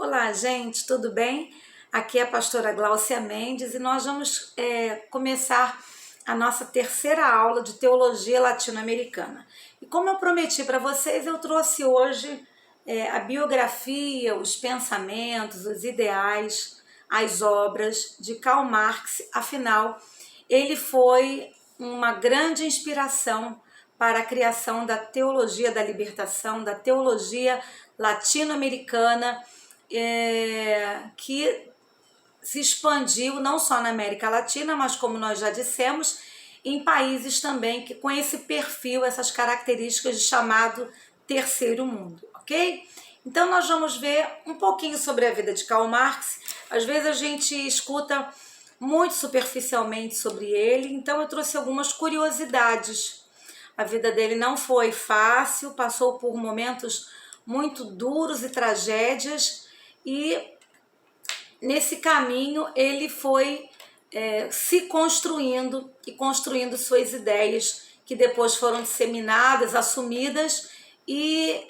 Olá, gente, tudo bem? Aqui é a pastora Gláucia Mendes e nós vamos começar a nossa terceira aula de Teologia Latino-Americana. E como eu prometi para vocês, eu trouxe hoje a biografia, os pensamentos, os ideais, as obras de Karl Marx. Afinal, ele foi uma grande inspiração para a criação da teologia da libertação, da teologia latino-americana, que se expandiu não só na América Latina, mas, como nós já dissemos, em países também que com esse perfil, essas características de chamado terceiro mundo, ok? Então nós vamos ver um pouquinho sobre a vida de Karl Marx. Às vezes a gente escuta muito superficialmente sobre ele, então eu trouxe algumas curiosidades. A vida dele não foi fácil, passou por momentos muito duros e tragédias, e nesse caminho ele foi se construindo e construindo suas ideias, que depois foram disseminadas, assumidas, e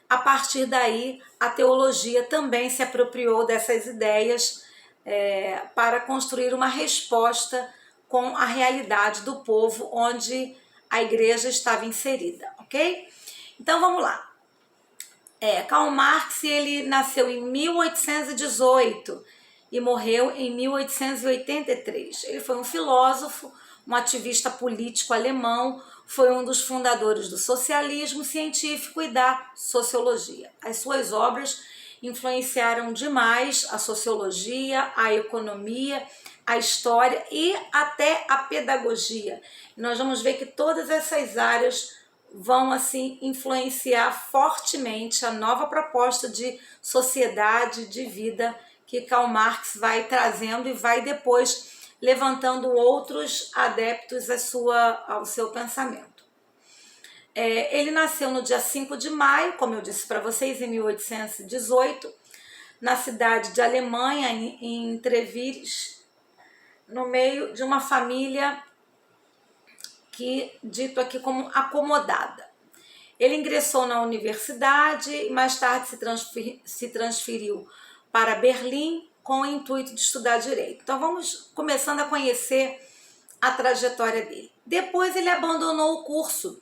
a partir daí a teologia também se apropriou dessas ideias para construir uma resposta com a realidade do povo onde a igreja estava inserida, ok? Então vamos lá. Karl Marx, ele nasceu em 1818 e morreu em 1883. Ele foi um filósofo, um ativista político alemão, foi um dos fundadores do socialismo científico e da sociologia. As suas obras influenciaram demais a sociologia, a economia, a história e até a pedagogia. E nós vamos ver que todas essas áreas vão assim influenciar fortemente a nova proposta de sociedade, de vida que Karl Marx vai trazendo e vai depois levantando outros adeptos ao seu pensamento. Ele nasceu no dia 5 de maio, como eu disse para vocês, em 1818, na cidade de Alemanha, em Trevires, no meio de uma família dito aqui como acomodada. Ele ingressou na universidade e mais tarde se transferiu para Berlim com o intuito de estudar direito. Então vamos começando a conhecer a trajetória dele. Depois ele abandonou o curso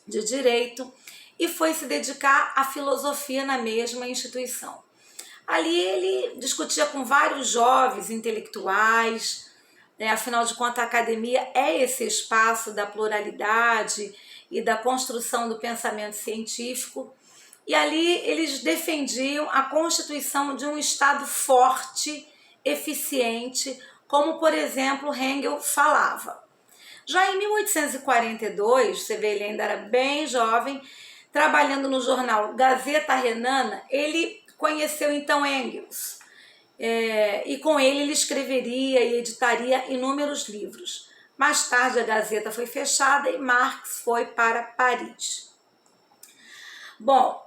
de direito e foi se dedicar à filosofia na mesma instituição. Ali ele discutia com vários jovens intelectuais. Afinal de contas, a academia é esse espaço da pluralidade e da construção do pensamento científico. E ali eles defendiam a constituição de um Estado forte, eficiente, como, por exemplo, Hegel falava. Já em 1842, você vê, ele ainda era bem jovem, trabalhando no jornal Gazeta Renana, ele conheceu então Engels. E com ele escreveria e editaria inúmeros livros. Mais tarde a Gazeta foi fechada e Marx foi para Paris. Bom,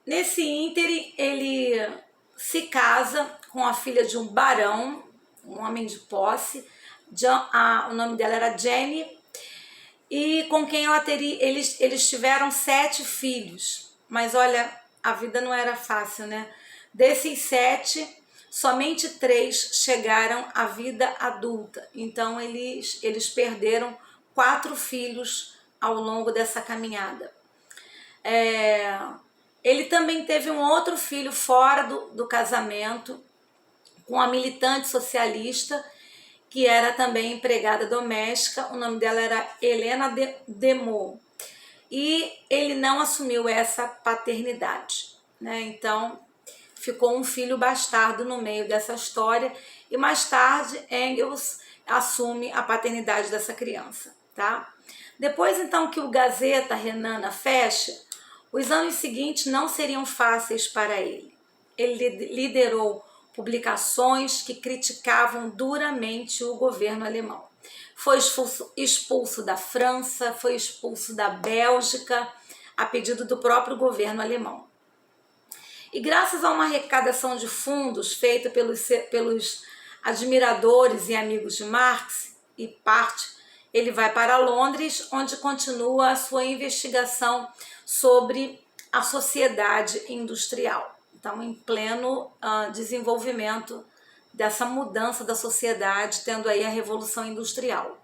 nesse ínterim ele se casa com a filha de um barão, um homem de posse, o nome dela era Jenny, e com quem eles tiveram 7 filhos. Mas olha, a vida não era fácil, né? Desses 7, somente 3 chegaram à vida adulta. Então eles perderam 4 filhos ao longo dessa caminhada. Ele também teve um outro filho fora do casamento, com a militante socialista, que era também empregada doméstica. O nome dela era Helena de Meaux. E ele não assumiu essa paternidade, né? Então ficou um filho bastardo no meio dessa história, e mais tarde Engels assume a paternidade dessa criança, tá? Depois então que o Gazeta Renana fecha, os anos seguintes não seriam fáceis para ele. Ele liderou publicações que criticavam duramente o governo alemão. Foi expulso da França, foi expulso da Bélgica, a pedido do próprio governo alemão. E graças a uma arrecadação de fundos feita pelos admiradores e amigos de Marx, ele vai para Londres, onde continua a sua investigação sobre a sociedade industrial. Então, em pleno desenvolvimento dessa mudança da sociedade, tendo aí a Revolução Industrial.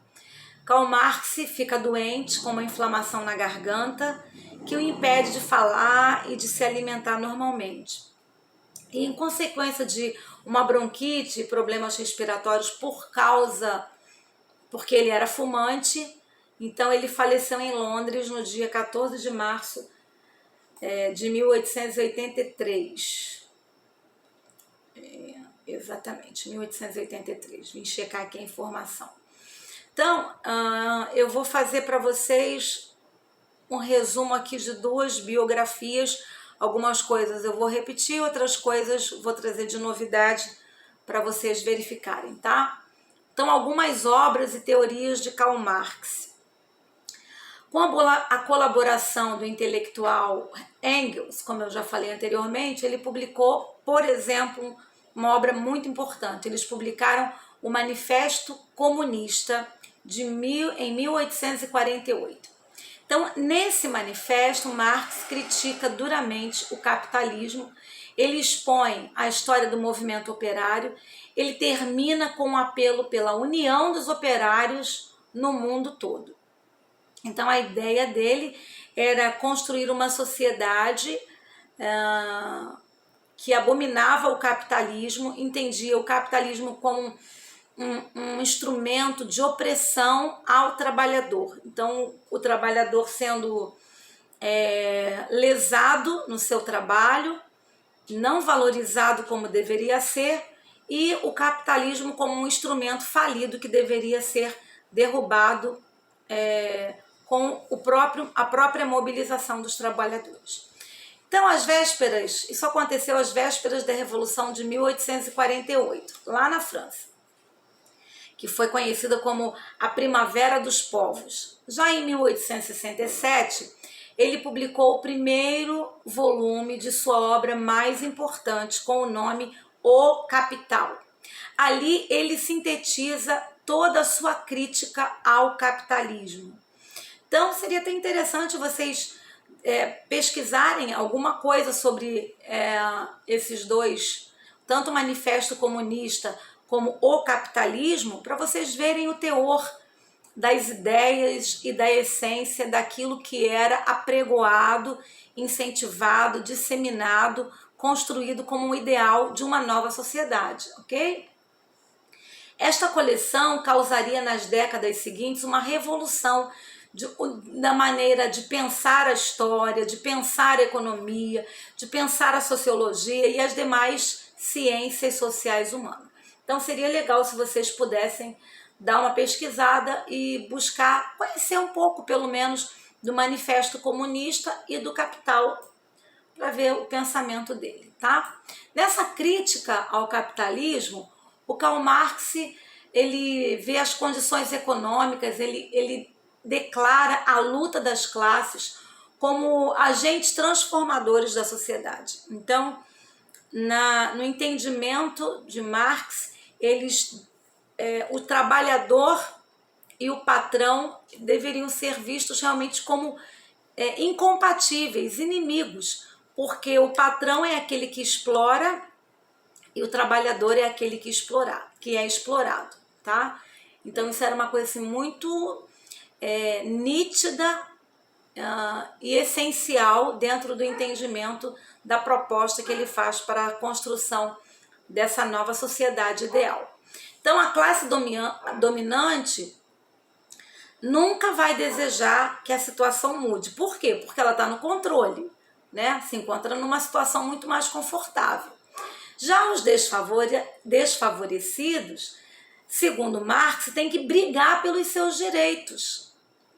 Karl Marx fica doente com uma inflamação na garganta que o impede de falar e de se alimentar normalmente. E em consequência de uma bronquite e problemas respiratórios porque ele era fumante, então ele faleceu em Londres no dia 14 de março de 1883. Exatamente, 1883. Vim checar aqui a informação. Então, eu vou fazer para vocês um resumo aqui de 2 biografias. Algumas coisas eu vou repetir, outras coisas vou trazer de novidade para vocês verificarem, tá? Então, algumas obras e teorias de Karl Marx. Com a colaboração do intelectual Engels, como eu já falei anteriormente, ele publicou, por exemplo, uma obra muito importante. Eles publicaram o Manifesto Comunista em 1848. Então, nesse manifesto, Marx critica duramente o capitalismo, ele expõe a história do movimento operário, ele termina com um apelo pela união dos operários no mundo todo. Então, a ideia dele era construir uma sociedade que abominava o capitalismo, entendia o capitalismo como um instrumento de opressão ao trabalhador. Então, o trabalhador sendo lesado no seu trabalho, não valorizado como deveria ser, e o capitalismo como um instrumento falido que deveria ser derrubado com a própria mobilização dos trabalhadores. Então, isso aconteceu às vésperas da Revolução de 1848, lá na França, que foi conhecida como a Primavera dos Povos. Já em 1867, ele publicou o primeiro volume de sua obra mais importante, com o nome O Capital. Ali ele sintetiza toda a sua crítica ao capitalismo. Então, seria até interessante vocês pesquisarem alguma coisa sobre esses dois, tanto o Manifesto Comunista como o capitalismo, para vocês verem o teor das ideias e da essência daquilo que era apregoado, incentivado, disseminado, construído como um ideal de uma nova sociedade, ok? Esta coleção causaria nas décadas seguintes uma revolução da maneira de pensar a história, de pensar a economia, de pensar a sociologia e as demais ciências sociais humanas. Então, seria legal se vocês pudessem dar uma pesquisada e buscar conhecer um pouco, pelo menos, do Manifesto Comunista e do Capital, para ver o pensamento dele, tá? Nessa crítica ao capitalismo, o Karl Marx, ele vê as condições econômicas, ele declara a luta das classes como agentes transformadores da sociedade. Então, no entendimento de Marx, o trabalhador e o patrão deveriam ser vistos realmente como incompatíveis, inimigos, porque o patrão é aquele que explora e o trabalhador é aquele que é explorado, tá? Então, isso era uma coisa assim, muito nítida e essencial dentro do entendimento da proposta que ele faz para a construção dessa nova sociedade ideal. Então, a classe dominante nunca vai desejar que a situação mude. Por quê? Porque ela está no controle, né? Se encontra numa situação muito mais confortável. Já os desfavorecidos, segundo Marx, têm que brigar pelos seus direitos,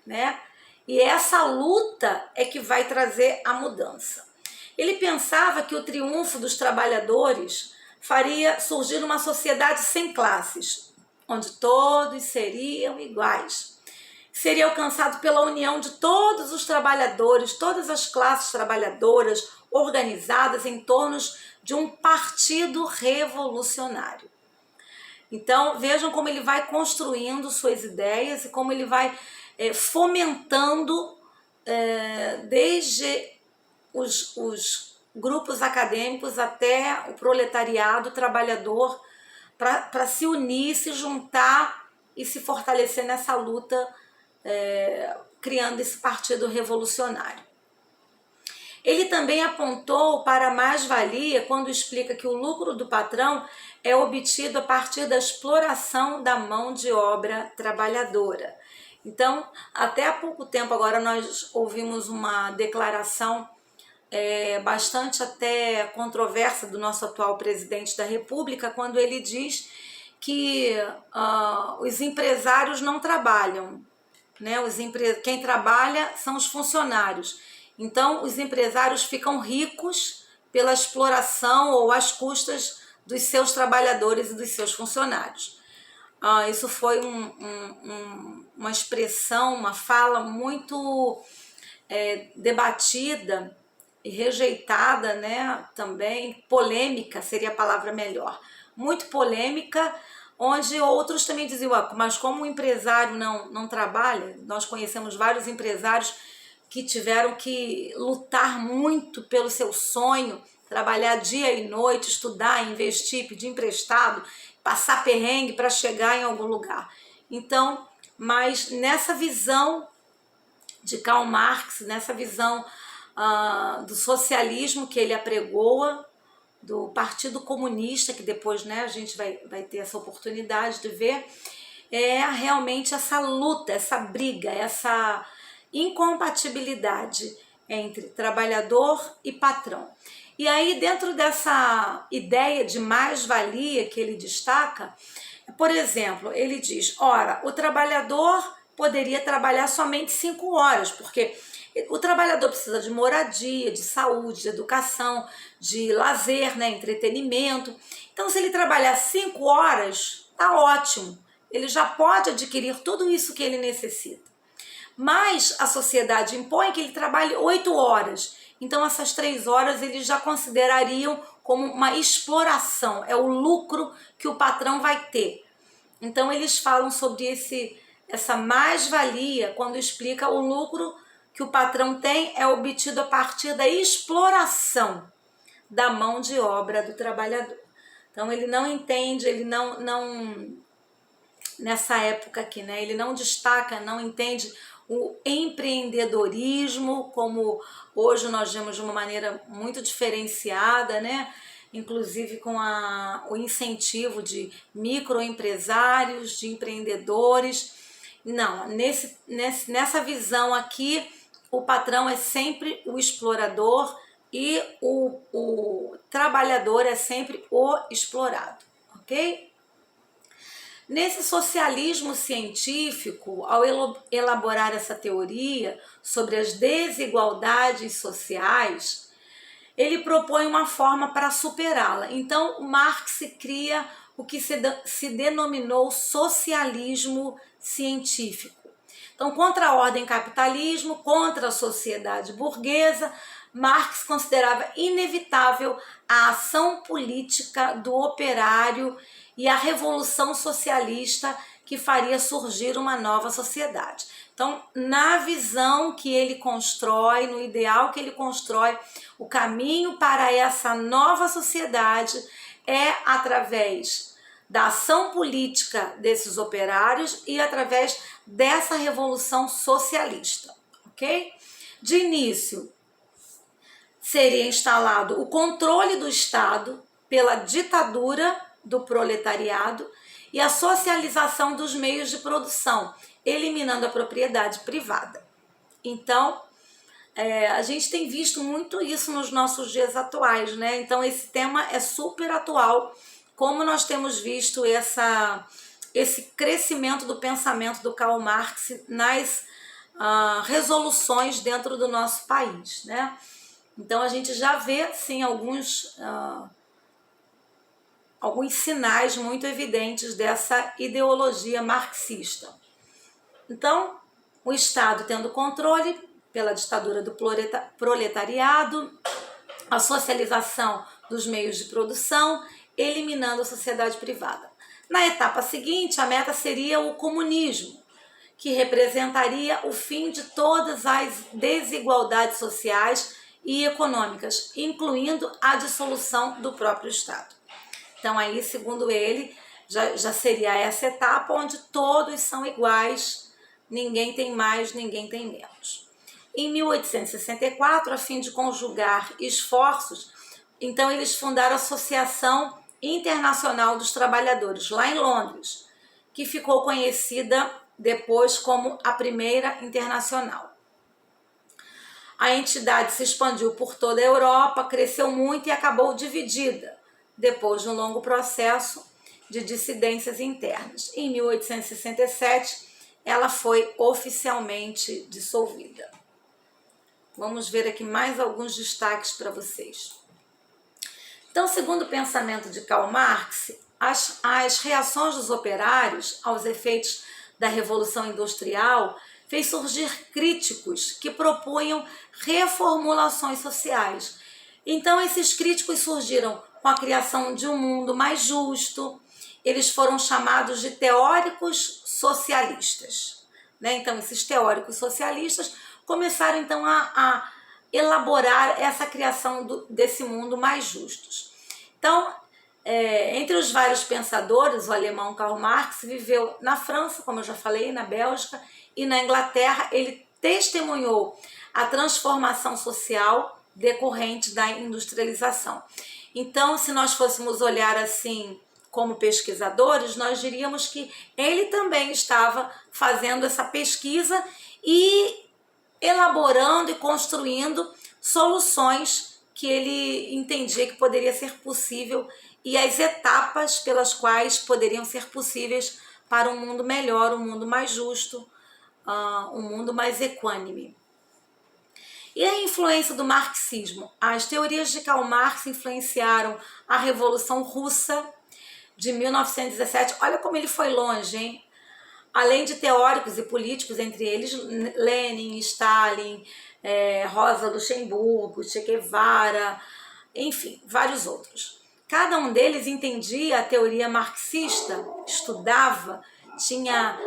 né? E essa luta é que vai trazer a mudança. Ele pensava que o triunfo dos trabalhadores faria surgir uma sociedade sem classes, onde todos seriam iguais. Seria alcançado pela união de todos os trabalhadores, todas as classes trabalhadoras organizadas em torno de um partido revolucionário. Então, vejam como ele vai construindo suas ideias e como ele vai fomentando desde os grupos acadêmicos até o proletariado, o trabalhador, para se unir, se juntar e se fortalecer nessa luta, criando esse partido revolucionário. Ele também apontou para a mais-valia quando explica que o lucro do patrão é obtido a partir da exploração da mão de obra trabalhadora. Então, até há pouco tempo agora nós ouvimos uma declaração bastante até controversa do nosso atual presidente da República, quando ele diz que os empresários não trabalham, né? Quem trabalha são os funcionários. Então, os empresários ficam ricos pela exploração ou às custas dos seus trabalhadores e dos seus funcionários. Isso foi uma expressão, uma fala muito debatida e rejeitada, né? Também polêmica seria a palavra melhor. Muito polêmica, onde outros também diziam, mas como o empresário não trabalha, nós conhecemos vários empresários que tiveram que lutar muito pelo seu sonho, trabalhar dia e noite, estudar, investir, pedir emprestado, passar perrengue para chegar em algum lugar. Então, mas nessa visão de Karl Marx, nessa visão do socialismo que ele apregoa, do Partido Comunista, que depois, né, a gente vai ter essa oportunidade de ver, realmente essa luta, essa briga, essa incompatibilidade entre trabalhador e patrão. E aí, dentro dessa ideia de mais-valia que ele destaca, por exemplo, ele diz, ora, o trabalhador poderia trabalhar somente 5 horas, porque o trabalhador precisa de moradia, de saúde, de educação, de lazer, né, entretenimento. Então, se ele trabalhar 5 horas, tá ótimo. Ele já pode adquirir tudo isso que ele necessita. Mas a sociedade impõe que ele trabalhe 8 horas. Então, essas 3 horas eles já considerariam como uma exploração. É o lucro que o patrão vai ter. Então, eles falam sobre essa mais-valia quando explica o lucro que o patrão tem é obtido a partir da exploração da mão de obra do trabalhador. Então, ele não entende, ele não nessa época aqui, né? Ele não destaca, não entende o empreendedorismo, como hoje nós vemos de uma maneira muito diferenciada, né? Inclusive com o incentivo de microempresários, de empreendedores. Não, nessa visão aqui, o patrão é sempre o explorador e o trabalhador é sempre o explorado, ok? Nesse socialismo científico, ao elaborar essa teoria sobre as desigualdades sociais, ele propõe uma forma para superá-la. Então, Marx cria o que se denominou socialismo científico. Então, contra a ordem capitalismo, contra a sociedade burguesa, Marx considerava inevitável a ação política do operário e a revolução socialista que faria surgir uma nova sociedade. Então, na visão que ele constrói, no ideal que ele constrói, o caminho para essa nova sociedade é através da ação política desses operários e através dessa revolução socialista, ok? De início, seria instalado o controle do Estado pela ditadura do proletariado e a socialização dos meios de produção, eliminando a propriedade privada. Então, a gente tem visto muito isso nos nossos dias atuais, né? Então, esse tema é super atual, como nós temos visto esse crescimento do pensamento do Karl Marx nas resoluções dentro do nosso país, né? Então, a gente já vê, sim, alguns sinais muito evidentes dessa ideologia marxista. Então, o Estado tendo controle pela ditadura do proletariado, a socialização dos meios de produção, eliminando a sociedade privada. Na etapa seguinte, a meta seria o comunismo, que representaria o fim de todas as desigualdades sociais e econômicas, incluindo a dissolução do próprio Estado. Então aí, segundo ele, já seria essa etapa onde todos são iguais, ninguém tem mais, ninguém tem menos. Em 1864, a fim de conjugar esforços, então eles fundaram a Associação Internacional dos Trabalhadores, lá em Londres, que ficou conhecida depois como a Primeira Internacional. A entidade se expandiu por toda a Europa, cresceu muito e acabou dividida, depois de um longo processo de dissidências internas. Em 1867, ela foi oficialmente dissolvida. Vamos ver aqui mais alguns destaques para vocês. Então, segundo o pensamento de Karl Marx, as reações dos operários aos efeitos da Revolução Industrial fez surgir críticos que propunham reformulações sociais. Então, esses críticos surgiram com a criação de um mundo mais justo. Eles foram chamados de teóricos socialistas, né? Então, esses teóricos socialistas começaram então a elaborar essa criação desse mundo mais justo. Então, entre os vários pensadores, o alemão Karl Marx viveu na França, como eu já falei, na Bélgica e na Inglaterra. Ele testemunhou a transformação social decorrente da industrialização. Então, se nós fôssemos olhar assim como pesquisadores, nós diríamos que ele também estava fazendo essa pesquisa e elaborando e construindo soluções que ele entendia que poderia ser possível e as etapas pelas quais poderiam ser possíveis para um mundo melhor, um mundo mais justo, um mundo mais equânime. E a influência do marxismo? As teorias de Karl Marx influenciaram a Revolução Russa de 1917. Olha como ele foi longe, hein? Além de teóricos e políticos, entre eles Lenin, Stalin, Rosa Luxemburgo, Che Guevara, enfim, vários outros. Cada um deles entendia a teoria marxista, estudava, tinha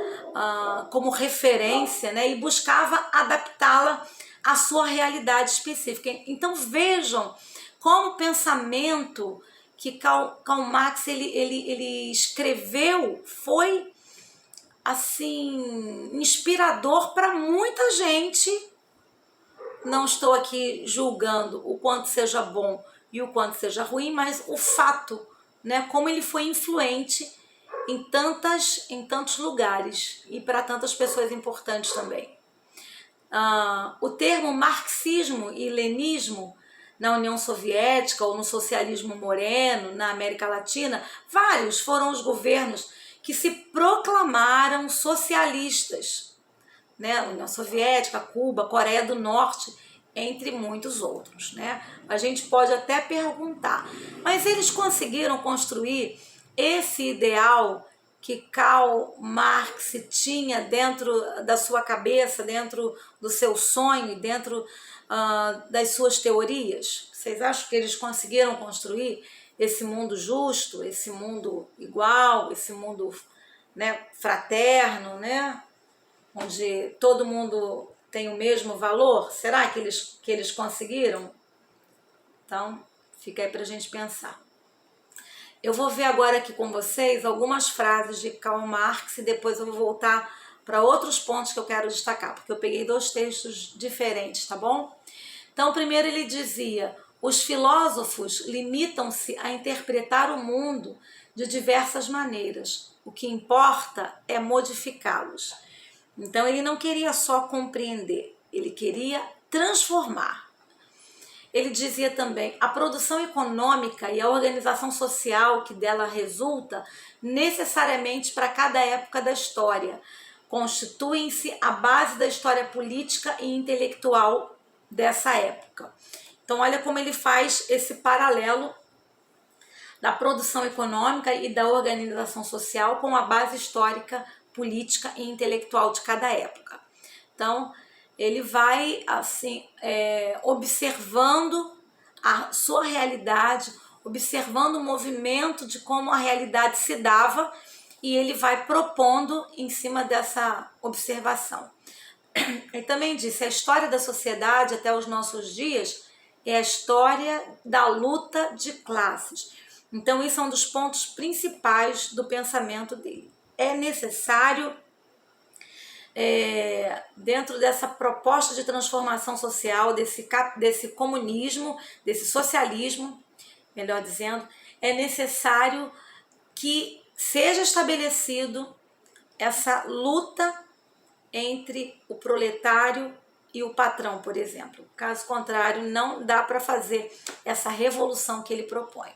como referência, né, e buscava adaptá-la à sua realidade específica. Então vejam como o pensamento que Karl Marx ele escreveu foi assim inspirador para muita gente. Não estou aqui julgando o quanto seja bom e o quanto seja ruim, mas o fato, né, como ele foi influente em tantos lugares e para tantas pessoas importantes também. O termo marxismo e leninismo na União Soviética ou no socialismo moreno, na América Latina, vários foram os governos que se proclamaram socialistas, né? União Soviética, Cuba, Coreia do Norte, entre muitos outros, né? A gente pode até perguntar, mas eles conseguiram construir esse ideal que Karl Marx tinha dentro da sua cabeça, dentro do seu sonho, dentro das suas teorias? Vocês acham que eles conseguiram construir esse mundo justo, esse mundo igual, esse mundo, né, fraterno, né, onde todo mundo tem o mesmo valor? Será que eles conseguiram? Então, fica aí para a gente pensar. Eu vou ver agora aqui com vocês algumas frases de Karl Marx e depois eu vou voltar para outros pontos que eu quero destacar, porque eu peguei 2 textos diferentes, tá bom? Então, primeiro ele dizia: os filósofos limitam-se a interpretar o mundo de diversas maneiras. O que importa é modificá-los. Então, ele não queria só compreender, ele queria transformar. Ele dizia também: a produção econômica e a organização social que dela resulta, necessariamente para cada época da história, constituem-se a base da história política e intelectual dessa época. Então, olha como ele faz esse paralelo da produção econômica e da organização social com a base histórica, política e intelectual de cada época. Então, ele vai assim observando a sua realidade, observando o movimento de como a realidade se dava, e ele vai propondo em cima dessa observação. Ele também disse: a história da sociedade até os nossos dias é a história da luta de classes. Então, isso é um dos pontos principais do pensamento dele. É necessário, dentro dessa proposta de transformação social, desse comunismo, desse socialismo, melhor dizendo, é necessário que seja estabelecido essa luta entre o proletário e o patrão, por exemplo. Caso contrário, não dá para fazer essa revolução que ele propõe.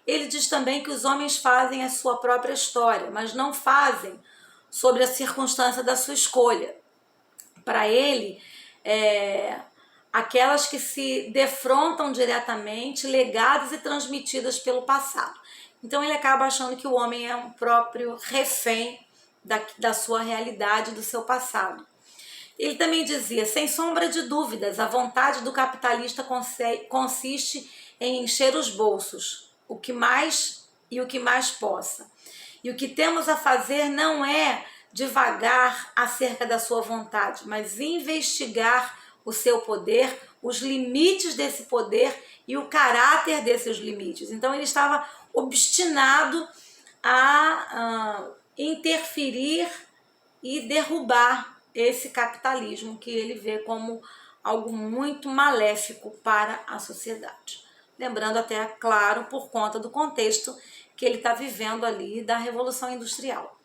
Ele diz também que os homens fazem a sua própria história, mas não fazem sobre a circunstância da sua escolha. Para ele, aquelas que se defrontam diretamente, legadas e transmitidas pelo passado. Então ele acaba achando que o homem é um próprio refém da sua realidade, do seu passado. Ele também dizia, sem sombra de dúvidas, a vontade do capitalista consiste em encher os bolsos, o que mais possa. E o que temos a fazer não é divagar acerca da sua vontade, mas investigar o seu poder, os limites desse poder e o caráter desses limites. Então ele estava obstinado a interferir e derrubar esse capitalismo que ele vê como algo muito maléfico para a sociedade. Lembrando até, claro, por conta do contexto que ele está vivendo ali da Revolução Industrial.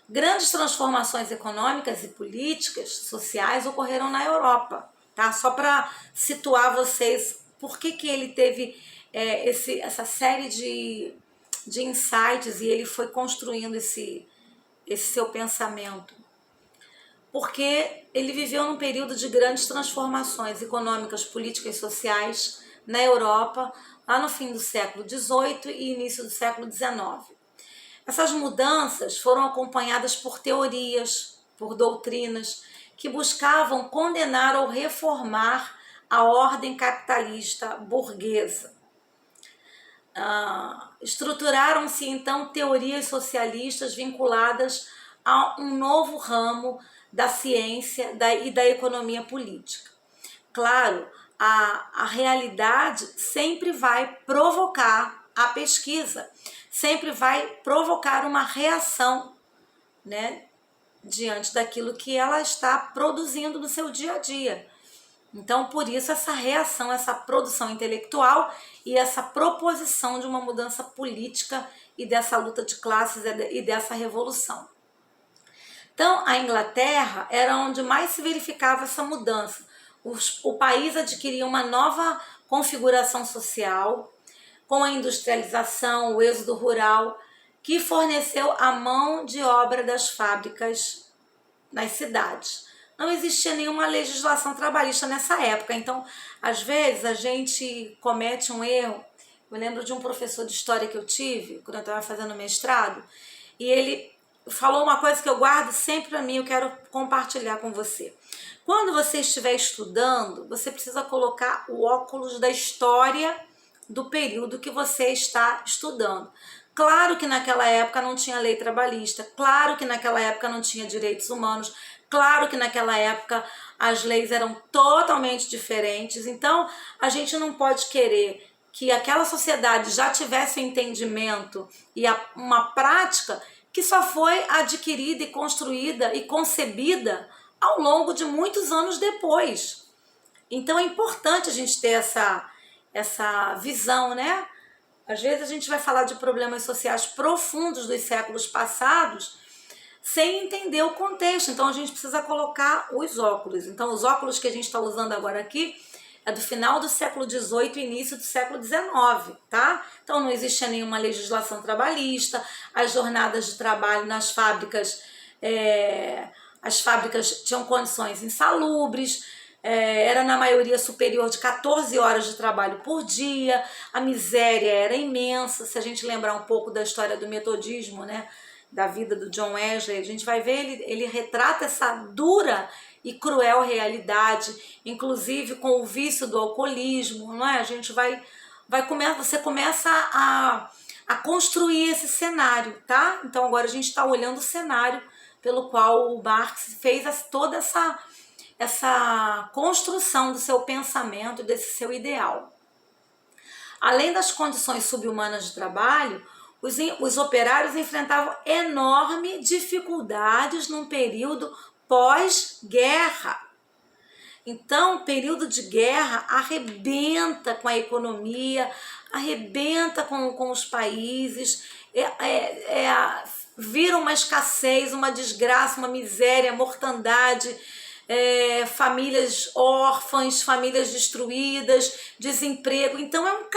Grandes transformações econômicas e políticas, sociais, ocorreram na Europa, tá? Só para situar vocês por que ele teve essa série de insights e ele foi construindo esse seu pensamento. Porque ele viveu num período de grandes transformações econômicas, políticas e sociais na Europa, lá no fim do século XVIII e início do século XIX. Essas mudanças foram acompanhadas por teorias, por doutrinas, que buscavam condenar ou reformar a ordem capitalista burguesa. Estruturaram-se então teorias socialistas vinculadas a um novo ramo da ciência e da economia política. Claro, a realidade sempre vai provocar a pesquisa, sempre vai provocar uma reação, né, diante daquilo que ela está produzindo no seu dia a dia. Então, por isso, essa reação, essa produção intelectual e essa proposição de uma mudança política e dessa luta de classes e dessa revolução. Então, a Inglaterra era onde mais se verificava essa mudança. O país adquiria uma nova configuração social, com a industrialização, o êxodo rural, que forneceu a mão de obra das fábricas nas cidades. Não existia nenhuma legislação trabalhista nessa época, então, às vezes, a gente comete um erro. Eu lembro de um professor de história que eu tive, quando eu estava fazendo mestrado, e ele falou uma coisa que eu guardo sempre para mim, eu quero compartilhar com você. Quando você estiver estudando, você precisa colocar o óculos da história do período que você está estudando. Claro que naquela época não tinha lei trabalhista, claro que naquela época não tinha direitos humanos, claro que naquela época as leis eram totalmente diferentes, então a gente não pode querer que aquela sociedade já tivesse um entendimento e uma prática que só foi adquirida e construída e concebida ao longo de muitos anos depois. Então é importante a gente ter essa visão, né? Às vezes a gente vai falar de problemas sociais profundos dos séculos passados sem entender o contexto. Então a gente precisa colocar os óculos. Então os óculos que a gente está usando agora aqui é do final do século XVIII e início do século XIX, tá? Então não existia nenhuma legislação trabalhista, as jornadas de trabalho nas fábricas, as fábricas tinham condições insalubres, era na maioria superior de 14 horas de trabalho por dia, a miséria era imensa. Se a gente lembrar um pouco da história do metodismo, né, da vida do John Wesley, a gente vai ver, ele retrata essa dura e cruel realidade, inclusive com o vício do alcoolismo, não é? A gente você começa a construir esse cenário, tá? Então agora a gente está olhando o cenário pelo qual o Marx fez toda essa construção do seu pensamento, desse seu ideal. Além das condições subhumanas de trabalho, os operários enfrentavam enormes dificuldades num período pós-guerra. Então, o período de guerra arrebenta com a economia, arrebenta com os países, vira uma escassez, uma desgraça, uma miséria, mortandade, famílias órfãs, famílias destruídas, desemprego. Então, é um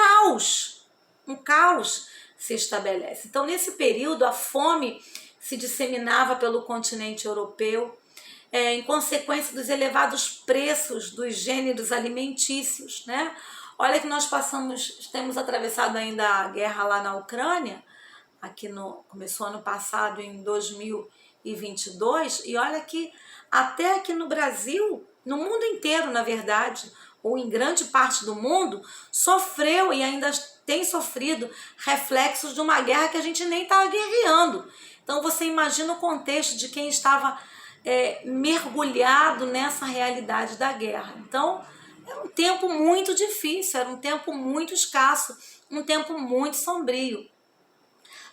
caos se estabelece. Então, nesse período, a fome se disseminava pelo continente europeu, em consequência dos elevados preços dos gêneros alimentícios, né? Olha que nós temos atravessado ainda a guerra lá na Ucrânia, começou ano passado, em 2022, e olha que até aqui no Brasil, no mundo inteiro, na verdade, ou em grande parte do mundo, sofreu e ainda tem sofrido reflexos de uma guerra que a gente nem estava guerreando. Então você imagina o contexto de quem estava mergulhado nessa realidade da guerra. Então, era um tempo muito difícil, era um tempo muito escasso, um tempo muito sombrio.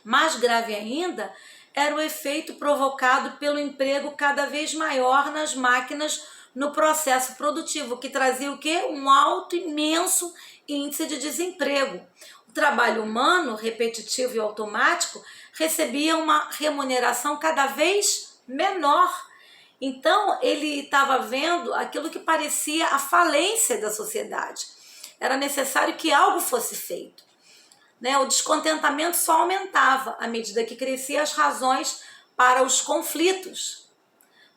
Mais grave ainda era o efeito provocado pelo emprego cada vez maior nas máquinas no processo produtivo, que trazia o quê? Um alto, imenso índice de desemprego. O trabalho humano, repetitivo e automático, recebia uma remuneração cada vez menor. Então, ele estava vendo aquilo que parecia a falência da sociedade. Era necessário que algo fosse feito, né? O descontentamento só aumentava à medida que cresciam as razões para os conflitos,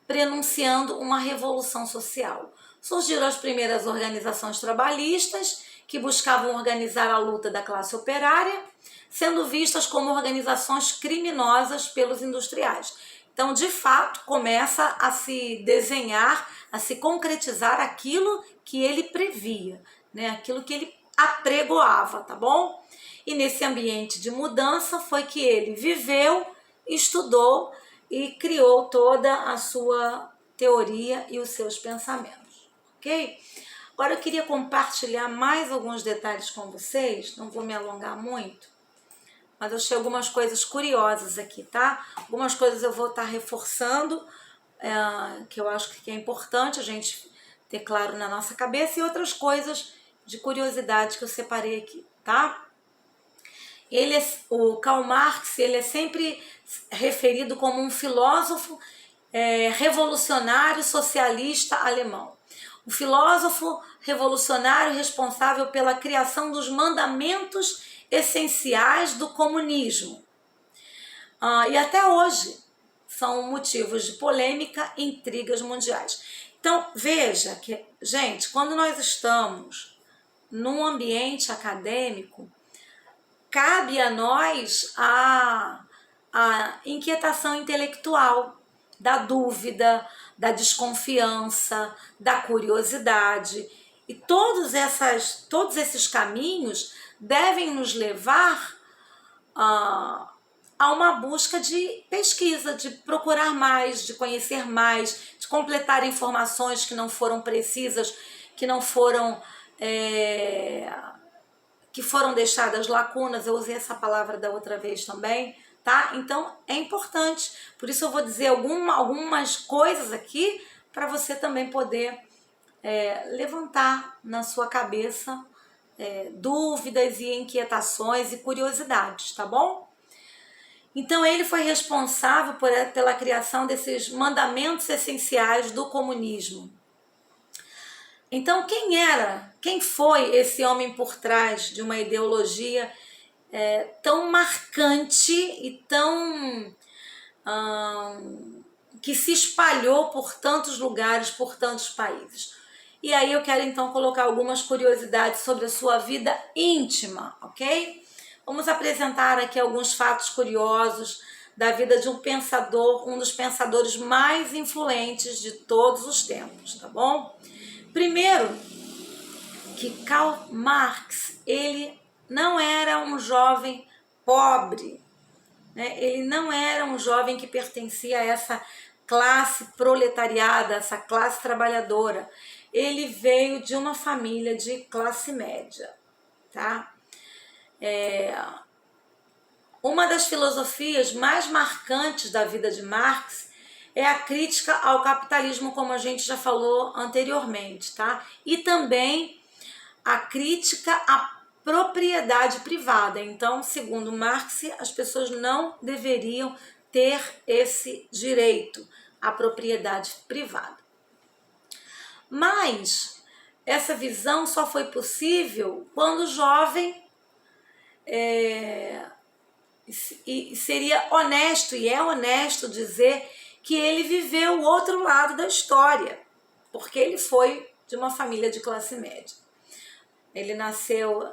prenunciando uma revolução social. Surgiram as primeiras organizações trabalhistas que buscavam organizar a luta da classe operária, sendo vistas como organizações criminosas pelos industriais. Então, de fato, começa a se desenhar, a se concretizar aquilo que ele previa, né? Aquilo que ele apregoava, tá bom? E nesse ambiente de mudança foi que ele viveu, estudou e criou toda a sua teoria e os seus pensamentos, ok? Agora eu queria compartilhar mais alguns detalhes com vocês, não vou me alongar muito, mas eu achei algumas coisas curiosas aqui, tá? Algumas coisas eu vou estar reforçando, que eu acho que é importante a gente ter claro na nossa cabeça, e outras coisas de curiosidade que eu separei aqui, tá? O Karl Marx, ele é sempre referido como um filósofo revolucionário socialista alemão. O filósofo revolucionário responsável pela criação dos mandamentos essenciais do comunismo. E até hoje são motivos de polêmica e intrigas mundiais. Então, veja que, gente, quando nós estamos num ambiente acadêmico, cabe a nós a inquietação intelectual, da dúvida, da desconfiança, da curiosidade. E todos esses caminhos devem nos levar a uma busca de pesquisa, de procurar mais, de conhecer mais, de completar informações que não foram precisas, que foram deixadas lacunas. Eu usei essa palavra da outra vez também, tá? Então, é importante. Por isso eu vou dizer algumas coisas aqui para você também poder levantar na sua cabeça dúvidas e inquietações e curiosidades, tá bom? Então, ele foi responsável pela criação desses mandamentos essenciais do comunismo. Então, quem foi esse homem por trás de uma ideologia tão marcante e tão que se espalhou por tantos lugares, por tantos países? E aí eu quero então colocar algumas curiosidades sobre a sua vida íntima, ok? Vamos apresentar aqui alguns fatos curiosos da vida de um pensador, um dos pensadores mais influentes de todos os tempos, tá bom? Primeiro, que Karl Marx, ele não era um jovem pobre, né? Ele não era um jovem que pertencia a essa classe proletariada, essa classe trabalhadora. Ele veio de uma família de classe média, tá? Uma das filosofias mais marcantes da vida de Marx é a crítica ao capitalismo, como a gente já falou anteriormente, tá? E também a crítica à propriedade privada. Então, segundo Marx, as pessoas não deveriam ter esse direito à propriedade privada. Mas essa visão só foi possível quando o jovem e seria honesto, e é honesto dizer que ele viveu o outro lado da história, porque ele foi de uma família de classe média. Ele nasceu,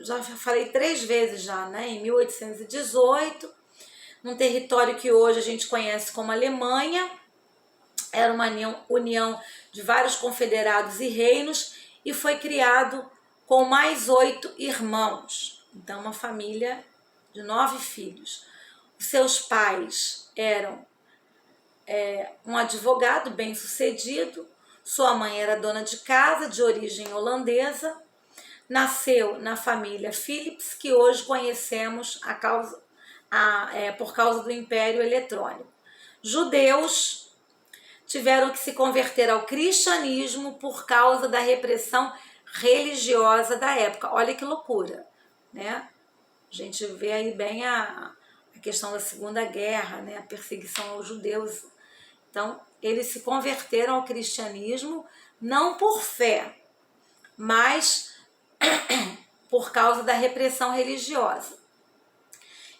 já falei 3 vezes já, né, em 1818, num território que hoje a gente conhece como Alemanha. Era uma união de vários confederados e reinos, e foi criado com mais 8 irmãos. Então, uma família de 9 filhos. Os seus pais eram um advogado bem-sucedido, sua mãe era dona de casa, de origem holandesa, nasceu na família Philips, que hoje conhecemos por causa do Império Eletrônico. Judeus tiveram que se converter ao cristianismo por causa da repressão religiosa da época. Olha que loucura, né? A gente vê aí bem a questão da Segunda Guerra, né? A perseguição aos judeus. Então, eles se converteram ao cristianismo não por fé, mas por causa da repressão religiosa.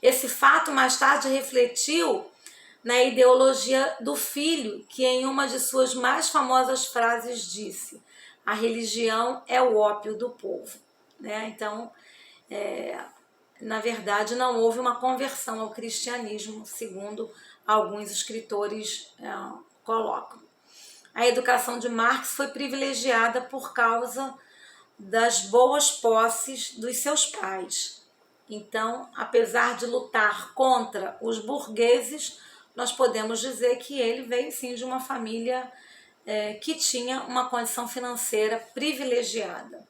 Esse fato mais tarde refletiu na ideologia do filho, que em uma de suas mais famosas frases disse: a religião é o ópio do povo, né? Então, na verdade, não houve uma conversão ao cristianismo, segundo alguns escritores colocam. A educação de Marx foi privilegiada por causa das boas posses dos seus pais. Então, apesar de lutar contra os burgueses, nós podemos dizer que ele veio sim de uma família que tinha uma condição financeira privilegiada.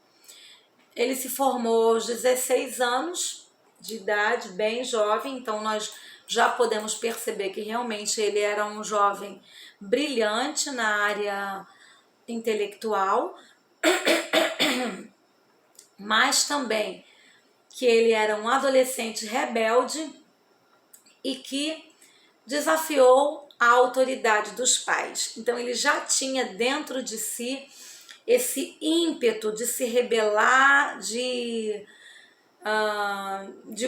Ele se formou aos 16 anos de idade, bem jovem, então nós já podemos perceber que realmente ele era um jovem brilhante na área intelectual, mas também que ele era um adolescente rebelde e que desafiou a autoridade dos pais. Então ele já tinha dentro de si esse ímpeto de se rebelar, de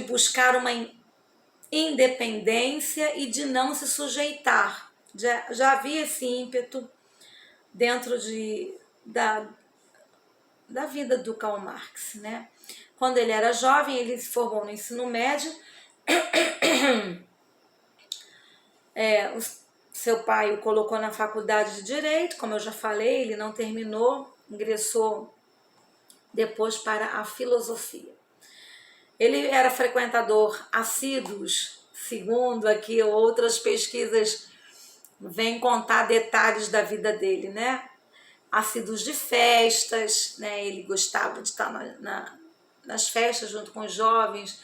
buscar uma independência e de não se sujeitar. Já havia esse ímpeto dentro da vida do Karl Marx, né? Quando ele era jovem, ele se formou no ensino médio. Seu pai o colocou na faculdade de Direito, como eu já falei, ele não terminou, ingressou depois para a filosofia. Ele era frequentador assíduo, segundo aqui outras pesquisas vêm contar detalhes da vida dele, né? Assíduos de festas, né? Ele gostava de estar nas festas junto com os jovens,